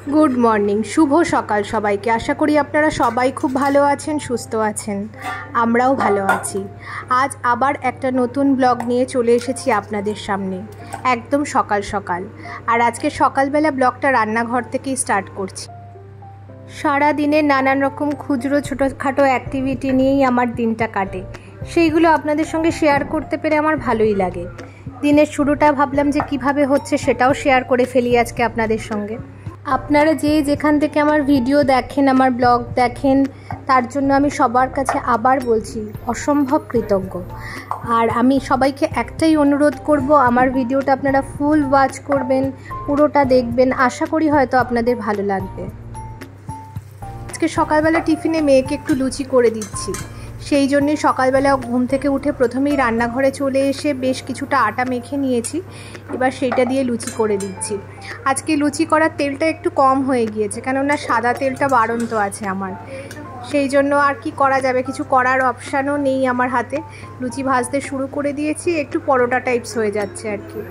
Good morning शुभ सकाल सबाइके आशा करी आपनारा सबाई खूब भालो आछेन सुस्थ आछेन आमराओ भालो आछि। आज आबार एकटा नतून ब्लग निये चले एसेछि आपनादेर सामने एकदम सकाल सकाल। और आजके सकाल बेला ब्लगटा रान्नाघर थेकेई स्टार्ट करछि। सारा दिने नानान रकम खुचरो छोटोखाटो एक्टिविटी नियेई आमार दिनटा काटे, सेइगुलो आपनादेर संगे शेयार करते पेरे आमार भालोई लागे। दिनेर शुरूटा भाबलाम जे किभाबे होच्छे सेटाओ शेयार करे फेली आजके आपनादेर संगे। আপনারা যে যেখান থেকে আমার ভিডিও দেখেন, আমার ব্লগ দেখেন, তার জন্য আমি সবার কাছে আবার বলছি অসম্ভব কৃতজ্ঞ। আর আমি সবাইকে একটাই অনুরোধ করব, আমার ভিডিওটা আপনারা ফুল ওয়াচ করবেন, পুরোটা দেখবেন, আশা করি হয়তো আপনাদের ভালো লাগবে। আজকে সকালবেলা টিফিনে মেয়েকে একটু লুচি করে দিচ্ছি, সেই জন্যই সকালবেলা ঘুম থেকে উঠে প্রথমেই রান্নাঘরে চলে এসে বেশ কিছুটা আটা মেখে নিয়েছি। এবার সেইটা দিয়ে লুচি করে দিচ্ছি। আজকে লুচি করার তেলটা একটু কম হয়ে গিয়েছে, কেননা সাদা তেলটা বাড়ন্ত আছে আমার, সেই জন্য আর কি করা যাবে, কিছু করার অপশানও নেই আমার হাতে। লুচি ভাজতে শুরু করে দিয়েছি, একটু পরোটা টাইপস হয়ে যাচ্ছে আর কি।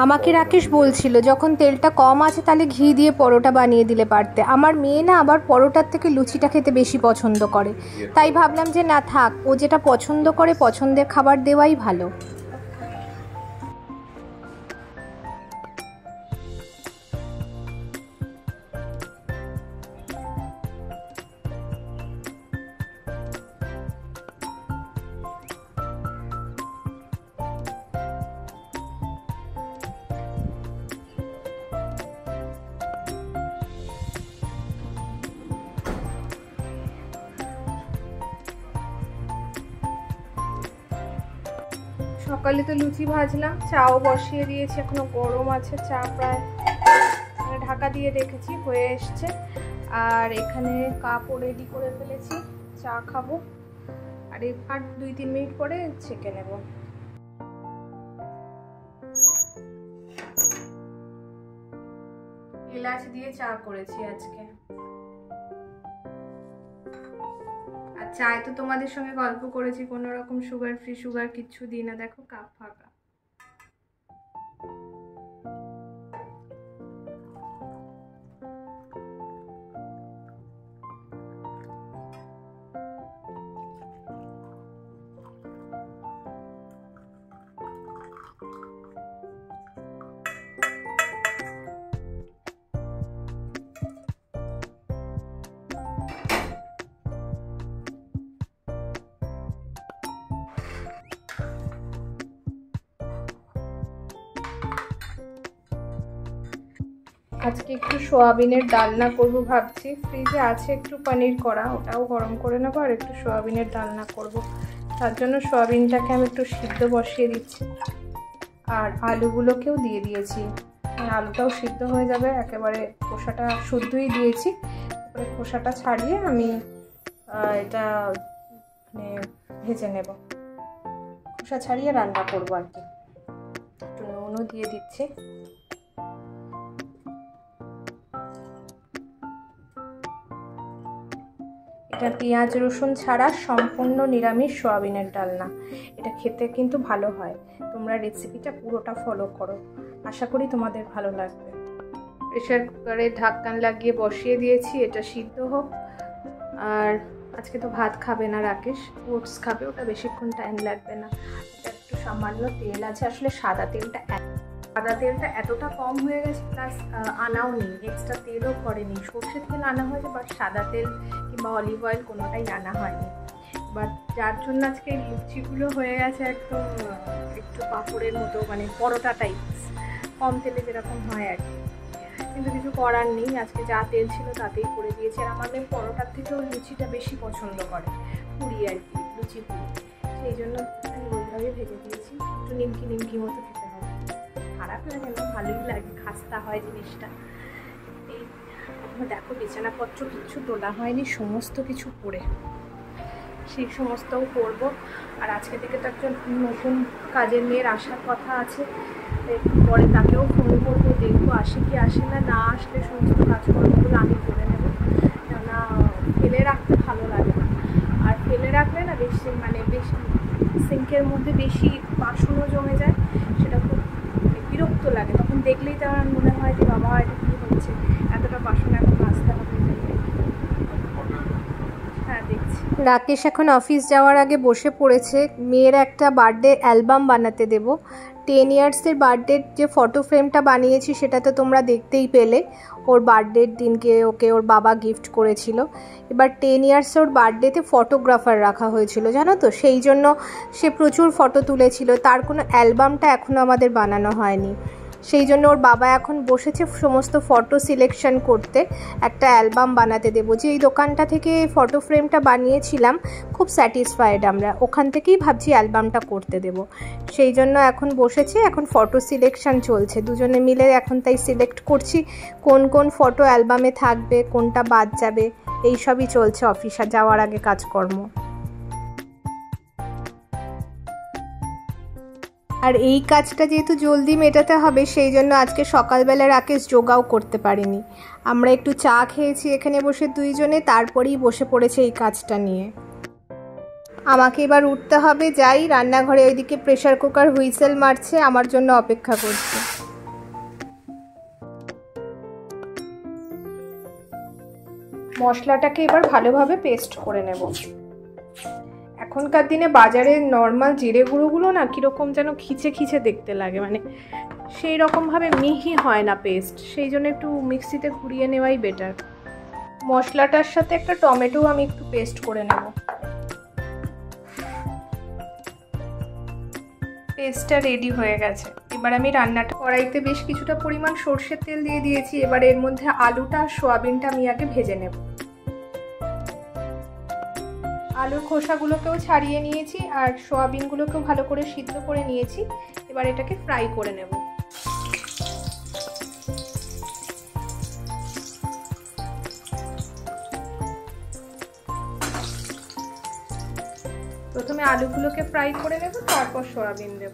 আমাকে রাকেশ বলছিল যখন তেলটা কম আছে তাহলে ঘি দিয়ে পরোটা বানিয়ে দিলে পারতে। আমার মেয়ে না আবার পরোটার থেকে লুচিটা খেতে বেশি পছন্দ করে, তাই ভাবলাম যে না থাক, ও যেটা পছন্দ করে পছন্দের খাবার দেওয়াই ভালো। সকালে তো লুচি ভাজলাম, চাও বসিয়ে দিয়েছি, এখনো গরম আছে চা, প্রায় ঢাকা দিয়ে রেখেছি, হয়ে এসছে। আর এখানে কাপও রেডি করে ফেলেছি, চা খাবো। আর 2-3 মিনিট পরে ছেঁকে নেব। এলাচ দিয়ে চা করেছি আজকে। চায় তো তোমাদের সঙ্গে গল্প করেছি, কোনো রকম সুগার ফ্রি সুগার কিচ্ছু দিই না। দেখো কাপ ফাঁকা। আজকে একটু সোয়াবিনের ডালনা করব ভাবছি। ফ্রিজে আছে একটু পনির করা, ওটাও গরম করে নেবো। আর একটু সোয়াবিনের ডালনা করব, তার জন্য সোয়াবিনটাকে আমি একটু সিদ্ধ বসিয়ে দিচ্ছি। আর আলুগুলোকেও দিয়ে দিয়েছি, আলুটাও সিদ্ধ হয়ে যাবে। একেবারে খোসাটা শুদ্ধই দিয়েছি, তারপরে খোসাটা ছাড়িয়ে আমি এটা ভেজে নেব। খোসা ছাড়িয়ে রান্না করবো আর কি। একটু নুনও দিয়ে দিচ্ছি। এটা পেঁয়াজ রসুন ছাড়া সম্পূর্ণ নিরামিষ সোয়াবিনের ডালনা। এটা খেতে কিন্তু ভালো হয়, তোমরা রেসিপিটা পুরোটা ফলো করো, আশা করি তোমাদের ভালো লাগবে। প্রেসার কুকারে ঢাকনা লাগিয়ে বসিয়ে দিয়েছি, এটা সিদ্ধ হোক। আর আজকে তো ভাত খাবে না রাকেশ, ওটস খাবে, ওটা বেশিক্ষণ টাইম লাগবে না। এটা একটু সামান্য তেল আছে, আসলে সাদা তেলটা এতটা কম হয়ে গেছে, প্লাস আনাও নেই, এক্সট্রা তেলও করেনি। সর্ষের তেল আনা হয়েছে, বাট সাদা তেল কিংবা অলিভ অয়েল কোনোটাই আনা হয়নি। বাট যার জন্য আজকে এই লুচিগুলো হয়ে গেছে একদম একটু পাঁপড়ের মতো, মানে পরোটা টাইপস, কম তেলে যেরকম হয় আর কি। কিন্তু কিছু করার নেই, আজকে যা তেল ছিল তাতেই করে দিয়েছি। আর আমার মেয়ে পরোটার থেকেও লুচিটা বেশি পছন্দ করে, পুরি আর কি, লুচি পুরি, সেই জন্য আমি ওইভাবে ভেজে দিয়েছি। একটু নিমকি মতো খেতে হবে, খারাপ লাগে না, ভালোই লাগে, খাস্তা হয় জিনিসটা। এই দেখো বিছানাপত্র কিছু তোলা হয়নি, সমস্ত কিছু পড়ে, সেই সমস্তও করবো। আর আজকে থেকে তো একজন নতুন কাজের মেয়ের আসার কথা আছে, একটু পরে তাকেও ফোন করবো, দেখবো আসে কি আসে না। না আসলে সমস্ত কাজকর্মগুলো আমি করে নেবো, কেননা ফেলে রাখতে ভালো লাগে না। আর ফেলে রাখলে না বেশি সিঙ্কের মধ্যে বেশি বাসনও জমে যায়, সেটা খুব বিরক্ত লাগে। তখন দেখলেই তো আমার মনে হয় যে বাবা এটা কী হচ্ছে, এতটা রাকেশ এখন অফিস যাওয়ার আগে বসে পড়েছে। মেয়ের একটা বার্থডে অ্যালবাম বানাতে দেব। 10 ইয়ার্সের বার্থডের যে ফটো ফ্রেমটা বানিয়েছি সেটা তো তোমরা দেখতেই পেলে। ওর বার্থডের দিনকে ওকে ওর বাবা গিফট করেছিল। এবার 10 ইয়ার্সে ওর বার্থডেতে ফটোগ্রাফার রাখা হয়েছিল, জানো তো, সেই জন্য সে প্রচুর ফটো তুলেছিল। তার কোনো অ্যালবামটা এখনও আমাদের বানানো হয়নি। সেই জন্য ওর বাবা এখন বসেছে সমস্ত ফটো সিলেকশন করতে, একটা অ্যালবাম বানাতে দেবো। যে এই দোকানটা থেকে ফটো ফ্রেমটা বানিয়েছিলাম, খুব স্যাটিসফাইড আমরা, ওখান থেকেই ভাবছি অ্যালবামটা করতে দেব। সেই জন্য এখন বসেছে, এখন ফটো সিলেকশন চলছে, দুজনে মিলে এখন তাই সিলেক্ট করছি কোন কোন ফটো অ্যালবামে থাকবে, কোনটা বাদ যাবে, এই সবই চলছে অফিসে যাওয়ার আগে কাজকর্ম। আর এই কাজটা যেহেতু জলদি মেটাতে হবে, সেই জন্য আজকে সকালবেলা রাকেশ যোগাও করতে পারেনি। আমরা একটু চা খেয়েছি এখানে বসে দুইজনে, তারপরেই বসে পড়েছে এই কাজটা নিয়ে। আমাকে এবার উঠতে হবে, যাই রান্নাঘরে, ওইদিকে প্রেসার কুকার হুইসেল মারছে, আমার জন্য অপেক্ষা করছে। মশলাটাকে এবার ভালোভাবে পেস্ট করে নেব। এখনকার দিনে বাজারে নর্মাল জিরে গুঁড়োগুলো না কীরকম যেন খিচে খিচে দেখতে লাগে, মানে সেই রকমভাবে মিহি হয় না পেস্ট, সেই জন্য একটু মিক্সিতে ঘুরিয়ে নেওয়াই বেটার। মশলাটার সাথে একটা টমেটো আমি একটু পেস্ট করে নেব। পেস্টটা রেডি হয়ে গেছে। এবার আমি রান্নাটা কড়াইতে বেশ কিছুটা পরিমাণ সর্ষের তেল দিয়ে দিয়েছি। এবার এর মধ্যে আলুটা আর সোয়াবিনটা আমি আগে ভেজে নেব। আলুর খোসাগুলোকেও ছাড়িয়ে নিয়েছি আর সোয়াবিনগুলোকেও ভালো করে সিদ্ধ করে নিয়েছি। এবার এটাকে ফ্রাই করে নেব। প্রথমে আলুগুলোকে ফ্রাই করে নেব, তারপর সোয়াবিন দেব।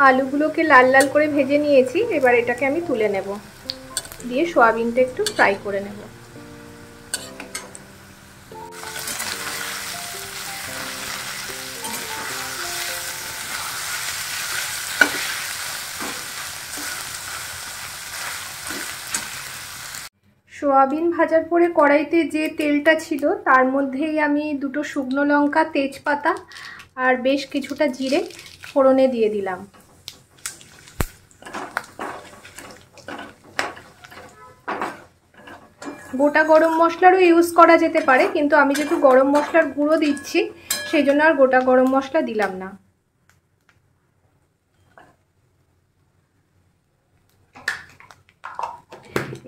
আলুগুলোকে লাল লাল করে ভেজে নিয়েছি। এবার এটাকে আমি তুলে নেব, দিয়ে সোয়াবিনটা একটু ফ্রাই করে নেব। সোয়াবিন ভাজার পরে কড়াইতে যে তেলটা ছিল তার মধ্যেই আমি দুটো শুকনো লঙ্কা, তেজপাতা আর বেশ কিছুটা জিরে ফোড়নে দিয়ে দিলাম। গোটা গরম মশলারও ইউজ করা যেতে পারে, কিন্তু আমি যেহেতু গরম মশলার গুঁড়ো দিচ্ছি সেই জন্য আর গোটা গরম মশলা দিলাম না।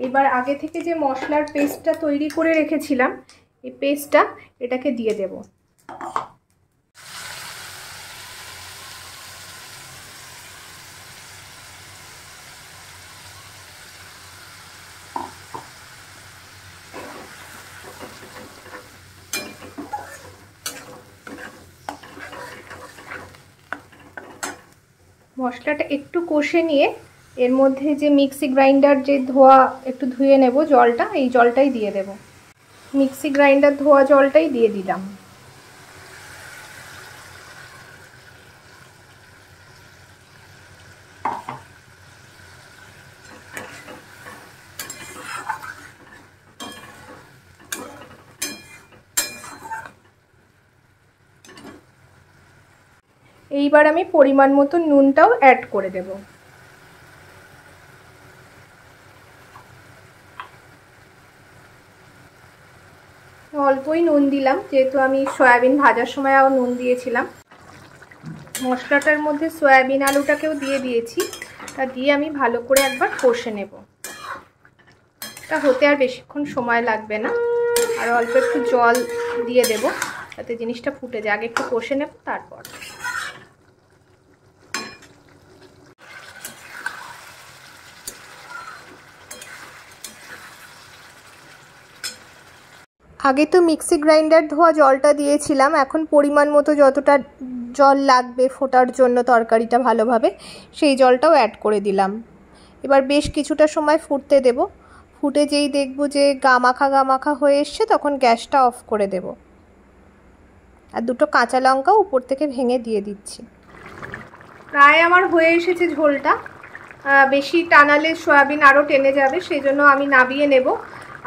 এবার আগে থেকে যে মশলার পেস্টটা তৈরি করে রেখেছিলাম, এই পেস্টটা এটাকে দিয়ে দেব। মশলাটা একটু কষে নিয়ে এর মধ্যে যে মিক্সি গ্রাইন্ডার যে ধোয়া একটু ধুয়ে নেব জলটা, এই জলটাই দিয়ে দেব। মিক্সি গ্রাইন্ডার ধোয়া জলটাই দিয়ে দিলাম। এইবার আমি পরিমাণ মতো নুনটাও অ্যাড করে দেব। অল্পই নুন দিলাম, যেহেতু আমি সয়াবিন ভাজার সময়ও নুন দিয়েছিলাম। মশলাটার মধ্যে সয়াবিন আলুটাকেও দিয়ে দিয়েছি, তা দিয়ে আমি ভালো করে একবার কষে নেব। এটা হতে আর বেশিক্ষণ সময় লাগবে না, আর অল্প একটু জল দিয়ে দেব যাতে জিনিসটা ফুটে যায়। আগে একটু কষে নেব, তারপর আগে তো মিক্সি গ্রাইন্ডার ধোয়া জলটা দিয়েছিলাম, এখন পরিমাণ মতো যতটা জল লাগবে ফোটার জন্য তরকারিটা ভালোভাবে, সেই জলটাও অ্যাড করে দিলাম। এবার বেশ কিছুটা সময় ফুটতে দেব। ফুটে যেই দেখব যে গামাখা হয়ে এসছে, তখন গ্যাসটা অফ করে দেব। আর দুটো কাঁচা লঙ্কাও উপর থেকে ভেঙে দিয়ে দিচ্ছি। প্রায় আমার হয়ে এসেছে ঝোলটা। বেশি টানালে সয়াবিন আরও টেনে যাবে, সেই জন্য আমি নাবিয়ে নেব।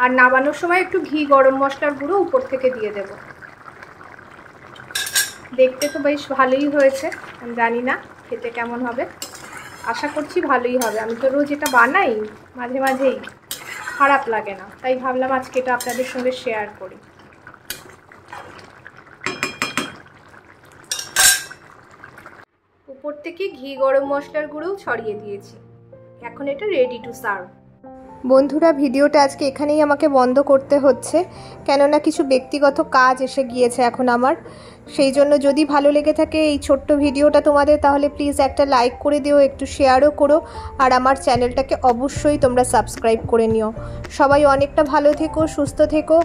আর নাবানোর সময় একটু ঘি গরম মশলার গুঁড়ো উপর থেকে দিয়ে দেব। দেখতে তো বেশ ভালোই হয়েছে, আমি জানি না খেতে কেমন হবে, আশা করছি ভালোই হবে। আমি তো রোজ এটা বানাই, মাঝে মাঝেই, খারাপ লাগে না, তাই ভাবলাম আজকে এটা আপনাদের সঙ্গে শেয়ার করি। উপর থেকে ঘি গরম মশলার গুঁড়োও ছড়িয়ে দিয়েছি। এখন এটা রেডি টু সার্ভ। বন্ধুরা, ভিডিওটা আজকে এখানেই আমাকে বন্ধ করতে হচ্ছে, কেননা কিছু ব্যক্তিগত কাজ এসে গিয়েছে এখন আমার। সেই জন্য যদি ভালো লেগে থাকে এই ছোট্ট ভিডিওটা তোমাদের, তাহলে প্লিজ একটা লাইক করে দিও, একটু শেয়ারও করো, আর আমার চ্যানেলটাকে অবশ্যই তোমরা সাবস্ক্রাইব করে নিও। সবাই অনেকটা ভালো থেকো, সুস্থ থেকো।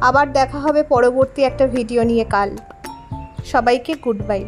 আবার দেখা হবে পরবর্তী একটা ভিডিও নিয়ে কাল। সবাইকে গুড বাই।